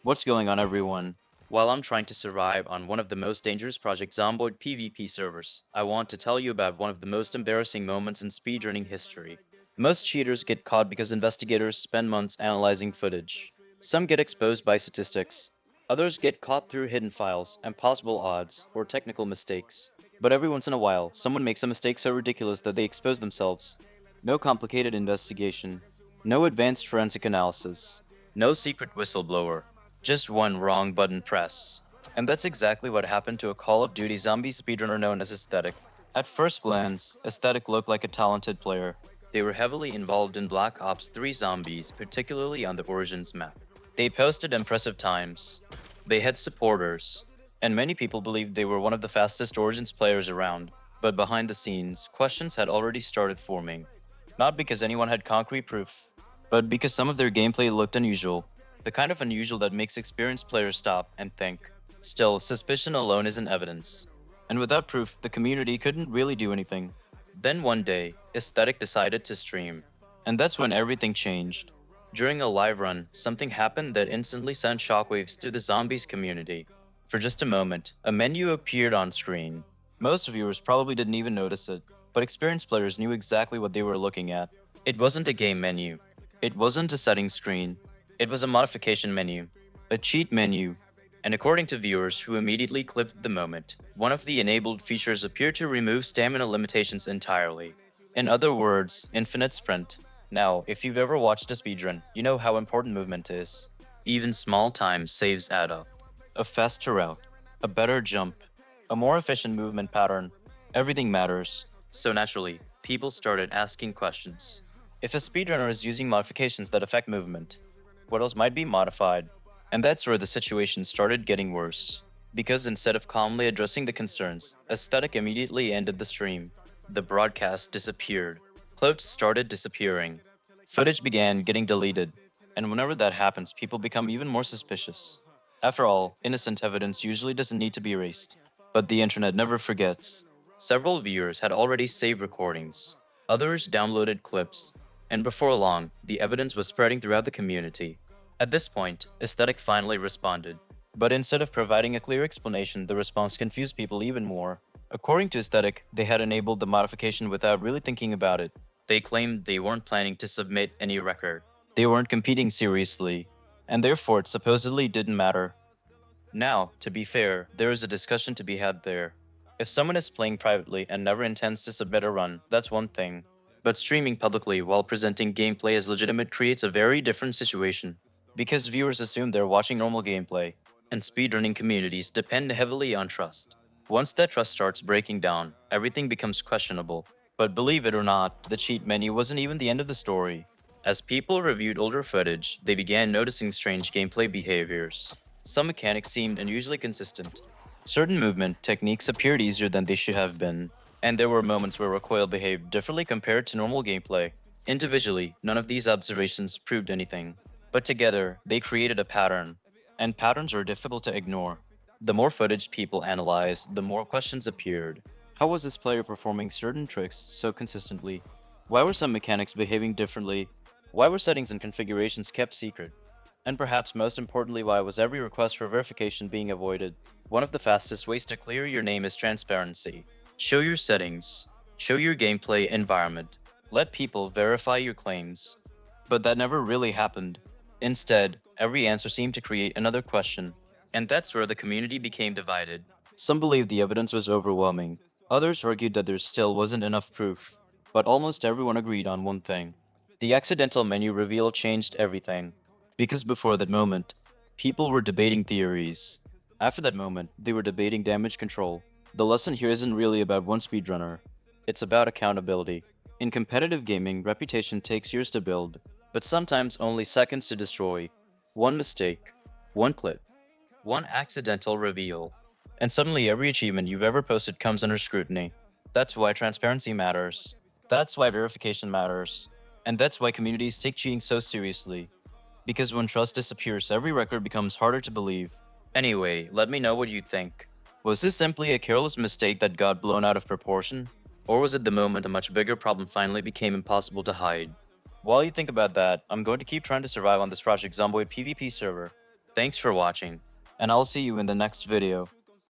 What's going on, everyone? While I'm trying to survive on one of the most dangerous Project Zomboid PvP servers, I want to tell you about one of the most embarrassing moments in speedrunning history. Most cheaters get caught because investigators spend months analyzing footage. Some get exposed by statistics. Others get caught through hidden files and possible odds or technical mistakes. But every once in a while, someone makes a mistake so ridiculous that they expose themselves. No complicated investigation. No advanced forensic analysis. No secret whistleblower. Just one wrong button press. And that's exactly what happened to a Call of Duty zombie speedrunner known as Aesthetic. At first glance, Aesthetic looked like a talented player. They were heavily involved in Black Ops 3 Zombies, particularly on the Origins map. They posted impressive times. They had supporters. And many people believed they were one of the fastest Origins players around. But behind the scenes, questions had already started forming. Not because anyone had concrete proof, but because some of their gameplay looked unusual. The kind of unusual that makes experienced players stop and think. Still, suspicion alone isn't evidence. And without proof, the community couldn't really do anything. Then one day, Aesthetic decided to stream. And that's when everything changed. During a live run, something happened that instantly sent shockwaves through the zombies community. For just a moment, a menu appeared on screen. Most viewers probably didn't even notice it, but experienced players knew exactly what they were looking at. It wasn't a game menu. It wasn't a settings screen. It was a modification menu, a cheat menu, and according to viewers who immediately clipped the moment, one of the enabled features appeared to remove stamina limitations entirely. In other words, infinite sprint. Now, if you've ever watched a speedrun, you know how important movement is. Even small time saves add up. A faster route, a better jump, a more efficient movement pattern. Everything matters. So naturally, people started asking questions. If a speedrunner is using modifications that affect movement, what else might be modified? And that's where the situation started getting worse. Because instead of calmly addressing the concerns, Aesthetic immediately ended the stream. The broadcast disappeared. Clips started disappearing. Footage began getting deleted. And whenever that happens, people become even more suspicious. After all, innocent evidence usually doesn't need to be erased. But the internet never forgets. Several viewers had already saved recordings. Others downloaded clips. And before long, the evidence was spreading throughout the community. At this point, Aesthetic finally responded. But instead of providing a clear explanation, the response confused people even more. According to Aesthetic, they had enabled the modification without really thinking about it. They claimed they weren't planning to submit any record. They weren't competing seriously, and therefore it supposedly didn't matter. Now, to be fair, there is a discussion to be had there. If someone is playing privately and never intends to submit a run, that's one thing. But streaming publicly while presenting gameplay as legitimate creates a very different situation. Because viewers assume they're watching normal gameplay, and speedrunning communities depend heavily on trust. Once that trust starts breaking down, everything becomes questionable. But believe it or not, the cheat menu wasn't even the end of the story. As people reviewed older footage, they began noticing strange gameplay behaviors. Some mechanics seemed unusually consistent. Certain movement techniques appeared easier than they should have been, and there were moments where recoil behaved differently compared to normal gameplay. Individually, none of these observations proved anything, but together, they created a pattern, and patterns are difficult to ignore. The more footage people analyzed, the more questions appeared. How was this player performing certain tricks so consistently? Why were some mechanics behaving differently? Why were settings and configurations kept secret? And perhaps most importantly, why was every request for verification being avoided? One of the fastest ways to clear your name is transparency. Show your settings. Show your gameplay environment. Let people verify your claims. But that never really happened. Instead, every answer seemed to create another question. And that's where the community became divided. Some believed the evidence was overwhelming. Others argued that there still wasn't enough proof. But almost everyone agreed on one thing. The accidental menu reveal changed everything. Because before that moment, people were debating theories. After that moment, they were debating damage control. The lesson here isn't really about one speedrunner. It's about accountability. In competitive gaming, reputation takes years to build, but sometimes only seconds to destroy. One mistake, one clip, one accidental reveal, and suddenly every achievement you've ever posted comes under scrutiny. That's why transparency matters. That's why verification matters. And that's why communities take cheating so seriously. Because when trust disappears, every record becomes harder to believe. Anyway, let me know what you think. Was this simply a careless mistake that got blown out of proportion? Or was it the moment a much bigger problem finally became impossible to hide? While you think about that, I'm going to keep trying to survive on this Project Zomboid PvP server. Thanks for watching, and I'll see you in the next video.